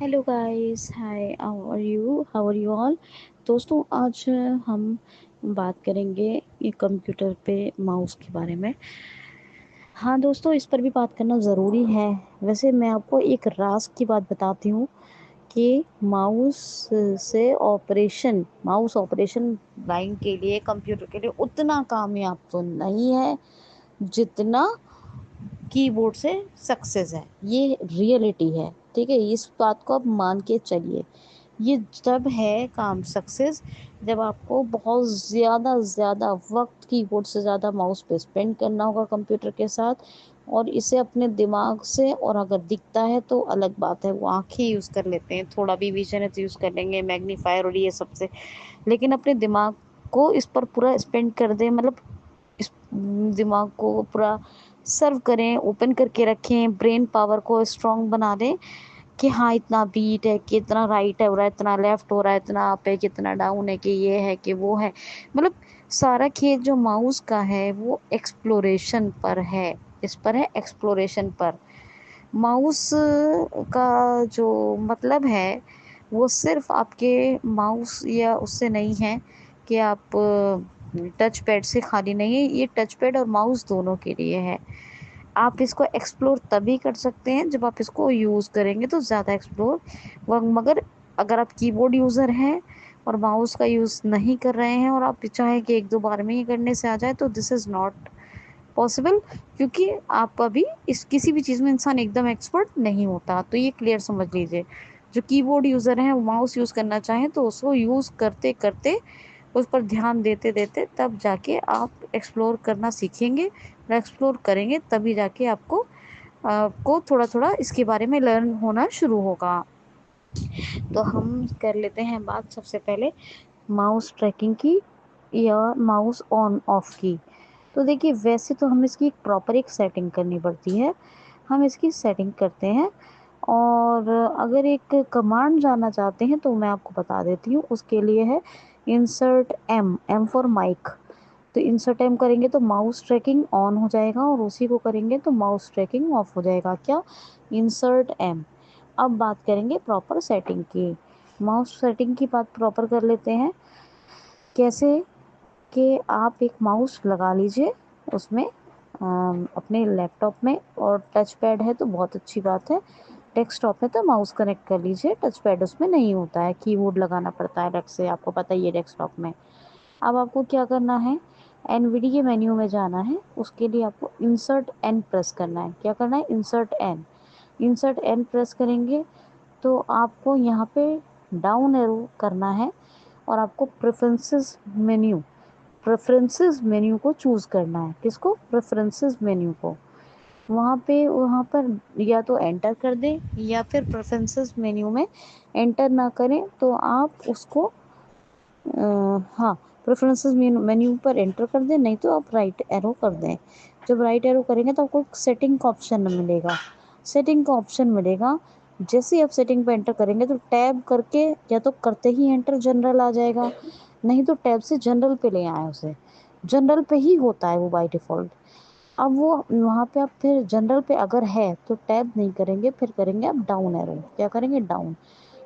Hello guys, hi, how are you all. दोस्तों, आज हम बात करेंगे ये कंप्यूटर पे माउस के बारे में। हाँ दोस्तों, इस पर भी बात करना ज़रूरी है। वैसे मैं आपको एक राज की बात बताती हूँ कि माउस ऑपरेशन लाइन के लिए, कंप्यूटर के लिए उतना कामयाब तो नहीं है जितना कीबोर्ड से सक्सेस है। ये रियलिटी है, ठीक है। इस बात को आप मान के चलिए। ये तब है काम सक्सेस जब आपको बहुत ज़्यादा ज़्यादा वक्त कीबोर्ड से ज़्यादा माउस पे स्पेंड करना होगा कंप्यूटर के साथ, और इसे अपने दिमाग से, और अगर दिखता है तो अलग बात है, वो आंखें यूज़ कर लेते हैं, थोड़ा भी विजन है तो यूज़ कर लेंगे, मैग्नीफायर और ये सबसे। लेकिन अपने दिमाग को इस पर पूरा स्पेंड कर दें, मतलब इस दिमाग को पूरा सर्व करें, ओपन करके रखें, ब्रेन पावर को स्ट्रांग बना दें कि हाँ इतना बीट है, कि इतना राइट है हो रहा है, इतना लेफ्ट हो रहा है, इतना अप है, कितना डाउन है, कि ये है कि वो है। मतलब सारा खेल जो माउस का है वो एक्सप्लोरेशन पर है। इस पर है एक्सप्लोरेशन पर। माउस का जो मतलब है वो सिर्फ आपके माउस या उससे नहीं है कि आप टच पैड से खाली नहीं है। ये टच पैड और माउस दोनों के लिए है। आप इसको एक्सप्लोर तभी कर सकते हैं जब आप इसको यूज़ करेंगे तो ज़्यादा एक्सप्लोर मगर अगर आप कीबोर्ड यूज़र हैं और माउस का यूज़ नहीं कर रहे हैं और आप चाहें कि एक दो बार में ही करने से आ जाए, तो दिस इज़ नॉट पॉसिबल। क्योंकि आप अभी इस किसी भी चीज़ में इंसान एकदम एक्सपर्ट नहीं होता, तो ये क्लियर समझ लीजिए। जो कीबोर्ड यूज़र हैं वो माउस यूज़ करना चाहें तो उसको यूज़ करते करते, उस पर ध्यान देते देते, तब जाके आप एक्सप्लोर करना सीखेंगे और एक्सप्लोर करेंगे, तभी जाके आपको थोड़ा थोड़ा इसके बारे में लर्न होना शुरू होगा। तो हम कर लेते हैं बात सबसे पहले माउस ट्रैकिंग की या माउस ऑन ऑफ की। तो देखिए, वैसे तो हम इसकी प्रॉपर एक सेटिंग करनी पड़ती है। हम इसकी सेटिंग करते हैं, और अगर एक कमांड जानना चाहते हैं तो मैं आपको बता देती हूँ। उसके लिए है insert M, M for Mike. तो इंसर्ट एम करेंगे तो माउस ट्रैकिंग ऑन हो जाएगा, और उसी को करेंगे तो माउस ट्रैकिंग ऑफ हो जाएगा। क्या? Insert M. अब बात करेंगे प्रॉपर सेटिंग की। माउस सेटिंग की बात प्रॉपर कर लेते हैं। कैसे? कि आप एक माउस लगा लीजिए उसमें, अपने लैपटॉप में, और टच पैड है तो बहुत अच्छी बात है। डेस्कटॉप में तो माउस कनेक्ट कर लीजिए, टच पैड उसमें नहीं होता है, कीबोर्ड लगाना पड़ता है अलग से, आपको पता ही है डेस्कटॉप में। अब आपको क्या करना है? एनवीडी के मेन्यू में जाना है। उसके लिए आपको इंसर्ट एन प्रेस करना है। क्या करना है? Insert N. Insert N press करेंगे तो आपको यहाँ पे डाउन एरो करना है, और आपको प्रेफरेंसेस मेन्यू को चूज़ करना है। किसको? प्रेफरेंसेस मेन्यू को। वहाँ पर या तो एंटर कर दें, या फिर प्रेफरेंसेस मेन्यू में एंटर ना करें तो आप उसको हाँ, प्रेफरेंसेस मेन्यू पर एंटर कर दें, नहीं तो आप राइट एरो कर दें। जब राइट एरो करेंगे तो आपको सेटिंग का ऑप्शन मिलेगा। सेटिंग का ऑप्शन मिलेगा। जैसे ही आप सेटिंग पे एंटर करेंगे तो टैब करके, या तो करते ही एंटर जनरल आ जाएगा, नहीं तो टैब से जनरल पे ले आए उसे। जनरल पे ही होता है वो बाय डिफ़ॉल्ट। अब वो वहाँ पे आप फिर जनरल पे अगर है तो टैब नहीं करेंगे, फिर करेंगे आप डाउन एरो। क्या करेंगे? डाउन।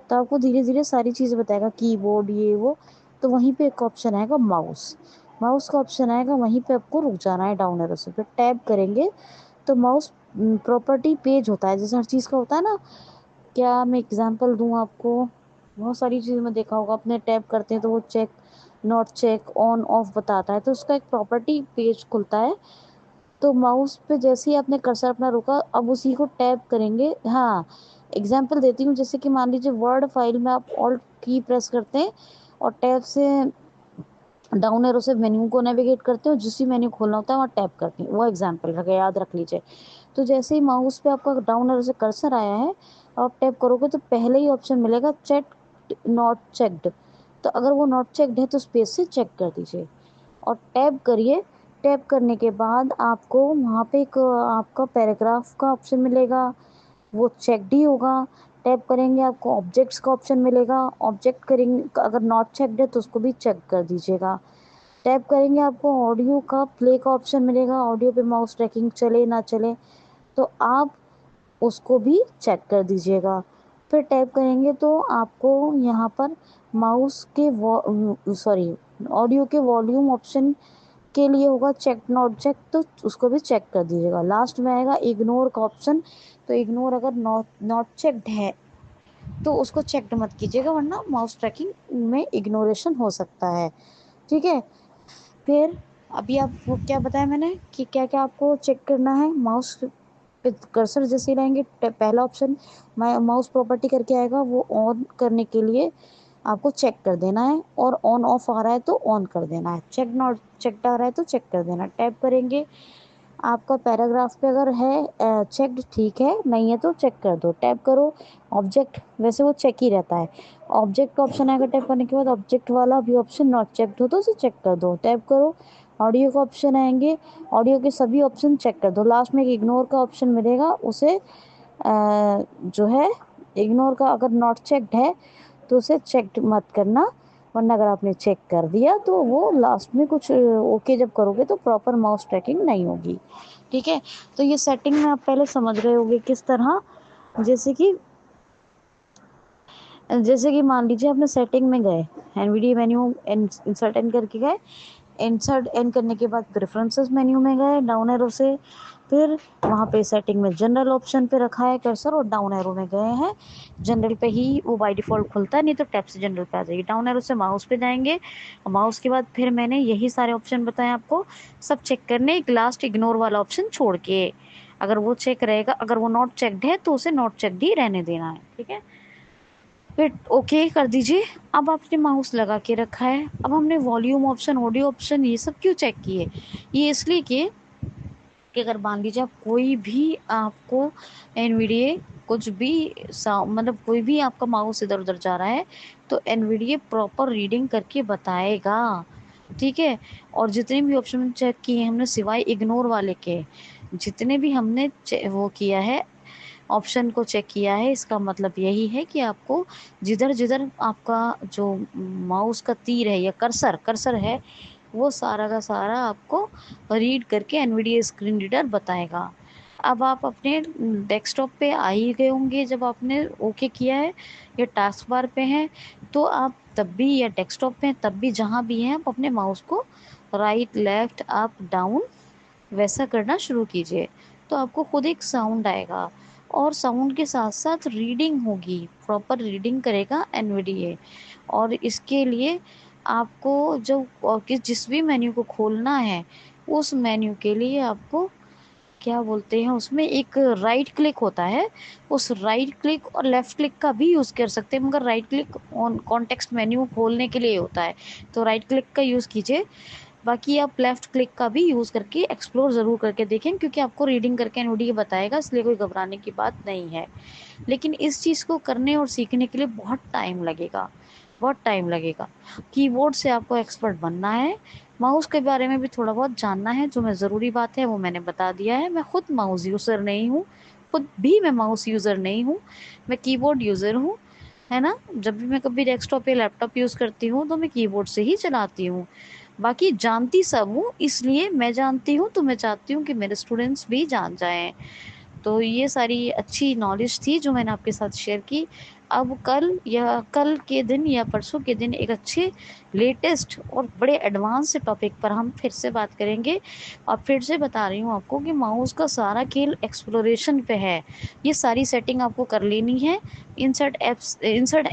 तो आपको धीरे धीरे सारी चीज़ें बताएगा, कीबोर्ड ये वो। तो वहीं पे एक ऑप्शन आएगा माउस। माउस का ऑप्शन आएगा, वहीं पे आपको रुक जाना है डाउन एरो से, फिर टैब करेंगे तो माउस प्रॉपर्टी पेज होता है, जैसे हर चीज़ का होता है ना। क्या मैं एग्जांपल दूं आपको? बहुत सारी चीज़ में देखा होगा, अपने टैब करते हैं तो वो check, not check, on off बताता है, तो उसका एक प्रॉपर्टी पेज खुलता है। तो माउस पे जैसे ही आपने कर्सर अपना रोका, अब उसी को टैप करेंगे। हाँ, एग्जांपल देती हूँ। जैसे कि मान लीजिए वर्ड फाइल में आप ऑल्ट की प्रेस करते हैं और टैब से डाउन एरो से मेन्यू को नेविगेट करते हो, जिस भी मेन्यू खोलना होता है वहाँ टैप करते हैं, वो एग्जांपल रखे, याद रख लीजिए। तो जैसे ही माउस पे आपका डाउन एरो से कर्सर आया है, आप टैप करोगे तो पहले ही ऑप्शन मिलेगा चेक नॉट चेक्ड। तो अगर वो नॉट चेक्ड है तो स्पेस से चेक कर दीजिए और टैप करिए। टैप करने के बाद आपको वहाँ पे एक आपका पैराग्राफ का ऑप्शन मिलेगा, वो चेक्ड ही होगा। टैप करेंगे आपको ऑब्जेक्ट्स का ऑप्शन मिलेगा, ऑब्जेक्ट करेंगे, अगर नॉट चेक्ड है तो उसको भी चेक कर दीजिएगा। टैप करेंगे आपको ऑडियो का प्ले का ऑप्शन मिलेगा, ऑडियो पे माउस ट्रैकिंग चले ना चले तो आप उसको भी चेक कर दीजिएगा। फिर टैप करेंगे तो आपको यहाँ पर माउस के ऑडियो के वॉल्यूम ऑप्शन के लिए होगा चेक नॉट चेक, तो उसको भी चेक कर दीजिएगा। लास्ट में आएगा इग्नोर का ऑप्शन, तो इग्नोर अगर नॉट नॉट चेक्ड है तो उसको चेक मत कीजिएगा, वरना माउस ट्रैकिंग में इग्नोरेशन हो सकता है। ठीक है, फिर अभी आपको क्या बताया मैंने कि क्या क्या आपको चेक करना है। माउस पे कर्सर जैसे ही रहेंगे, पहला ऑप्शन माउस प्रॉपर्टी करके आएगा, वो ऑन करने के लिए आपको चेक कर देना है, और ऑन ऑफ आ रहा है तो ऑन कर देना है, चेक नॉट चेक आ रहा है तो चेक कर देना। टैप करेंगे, आपका पैराग्राफ पे अगर है चेक्ड ठीक है, नहीं है तो चेक कर दो। टैप करो ऑब्जेक्ट, वैसे वो चेक ही रहता है। ऑब्जेक्ट का ऑप्शन आएगा, टैप करने के बाद ऑब्जेक्ट वाला भी ऑप्शन नॉट चेक्ड हो तो उसे चेक कर दो। टैप करो, ऑडियो का ऑप्शन आएंगे, ऑडियो के सभी ऑप्शन चेक कर दो। लास्ट में एक इग्नोर का ऑप्शन मिलेगा, उसे जो है इग्नोर का अगर नॉट चेक्ड है तो उसे चेक मत करना, वरना अगर आपने चेक कर दिया तो वो लास्ट में कुछ ओके जब करोगे तो प्रॉपर माउस ट्रैकिंग नहीं होगी। ठीक है, तो ये सेटिंग में आप पहले समझ रहे होंगे किस तरह। जैसे कि मान लीजिए आपने सेटिंग में गए, एनवीडिया मेन्यू इंसर्ट एन करके गए, इंसर्ट एन करने के बाद प्रेफरेंसेस मेन्यू में गए डाउन एरो से, फिर वहाँ पे सेटिंग में जनरल ऑप्शन पे रखा है कर्सर और डाउन एरो में गए हैं। जनरल पे ही वो बाय डिफॉल्ट खुलता है, नहीं तो टैप से जनरल पे आ जाएगी। डाउन एरो से माउस पे जाएंगे, माउस के बाद फिर मैंने यही सारे ऑप्शन बताए आपको, सब चेक करने, एक लास्ट इग्नोर वाला ऑप्शन छोड़ के। अगर वो चेक रहेगा, अगर वो नॉट चेक्ड है तो उसे नॉट चेक्ड ही रहने देना है। ठीक है, फिर ओके कर दीजिए। अब आपने माउस लगा के रखा है, अब हमने वॉल्यूम ऑप्शन, ऑडियो ऑप्शन, ये सब क्यों चेक किए? ये इसलिए किए कि अगर मान लीजिए आप कोई भी आपको एनवीडीए कुछ भी मतलब कोई भी आपका माउस इधर उधर जा रहा है तो एनवीडीए प्रॉपर रीडिंग करके बताएगा। ठीक है, और जितने भी ऑप्शन चेक किए हमने सिवाय इग्नोर वाले के, जितने भी हमने वो किया है, ऑप्शन को चेक किया है, इसका मतलब यही है कि आपको जिधर जिधर आपका जो माउस का तीर है या कर्सर कर्सर है, वो सारा का सारा आपको रीड करके एनवीडिया स्क्रीन रीडर बताएगा। अब आप अपने डेस्कटॉप पे आ ही गए होंगे, जब आपने ओके किया है या टास्क बार पे हैं, तो आप तब भी, या डेस्कटॉप पे हैं तब भी, जहाँ भी हैं आप अपने माउस को राइट लेफ्ट अप डाउन वैसा करना शुरू कीजिए, तो आपको खुद एक साउंड आएगा, और साउंड के साथ साथ रीडिंग होगी, प्रॉपर रीडिंग करेगा एनवीडीए। और इसके लिए आपको जो जिस भी मेन्यू को खोलना है, उस मेन्यू के लिए आपको क्या बोलते हैं, उसमें एक राइट क्लिक होता है, उस राइट क्लिक और लेफ्ट क्लिक का भी यूज़ कर सकते हैं, मगर right click on context menu खोलने के लिए होता है, तो राइट क्लिक का यूज़ कीजिए। बाकी आप लेफ्ट क्लिक का भी यूज़ करके एक्सप्लोर ज़रूर करके देखें, क्योंकि आपको रीडिंग करके एनवीडीए बताएगा, इसलिए कोई घबराने की बात नहीं है। लेकिन इस चीज़ को करने और सीखने के लिए बहुत टाइम लगेगा, बहुत टाइम लगेगा। कीबोर्ड से आपको एक्सपर्ट बनना है, माउस के बारे में भी थोड़ा बहुत जानना है, जो मैं ज़रूरी बात है वो मैंने बता दिया है। मैं खुद माउस यूज़र नहीं हूँ, खुद भी मैं माउस यूज़र नहीं हूँ, मैं कीबोर्ड यूज़र हूँ, है ना। जब भी मैं कभी डेस्कटॉप या लैपटॉप यूज़ करती हूँ तो मैं कीबोर्ड से ही चलाती हूँ। बाकी जानती सब हूँ, इसलिए मैं जानती हूँ तो मैं चाहती हूँ कि मेरे स्टूडेंट्स भी जान जाएं। तो ये सारी अच्छी नॉलेज थी जो मैंने आपके साथ शेयर की। अब कल के दिन या परसों के दिन एक अच्छे लेटेस्ट और बड़े एडवांस से टॉपिक पर हम फिर से बात करेंगे। और फिर से बता रही हूँ आपको कि माउस का सारा खेल एक्सप्लोरेशन पे है, ये सारी सेटिंग आपको कर लेनी है। इंसर्ट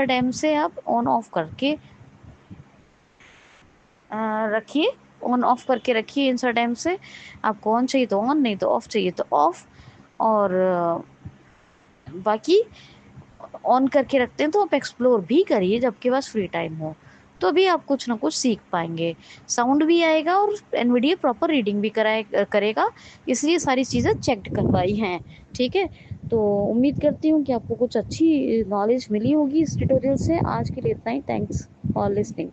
एम से आप ऑन ऑफ करके रखिए, ऑन ऑफ करके रखिए। इंसर्ट एम से आपको ऑन चाहिए तो ऑन, नहीं तो ऑफ चाहिए तो ऑफ। और बाकी ऑन करके रखते हैं तो आप एक्सप्लोर भी करिए जब आपके पास फ्री टाइम हो, तो भी आप कुछ ना कुछ सीख पाएंगे, साउंड भी आएगा और एनवीडिया प्रॉपर रीडिंग भी करेगा, इसलिए सारी चीज़ें चेक करवाई हैं। ठीक है, तो उम्मीद करती हूँ कि आपको कुछ अच्छी नॉलेज मिली होगी इस ट्यूटोरियल से। आज के लिए इतना ही, थैंक्स फॉर लिसनिंग।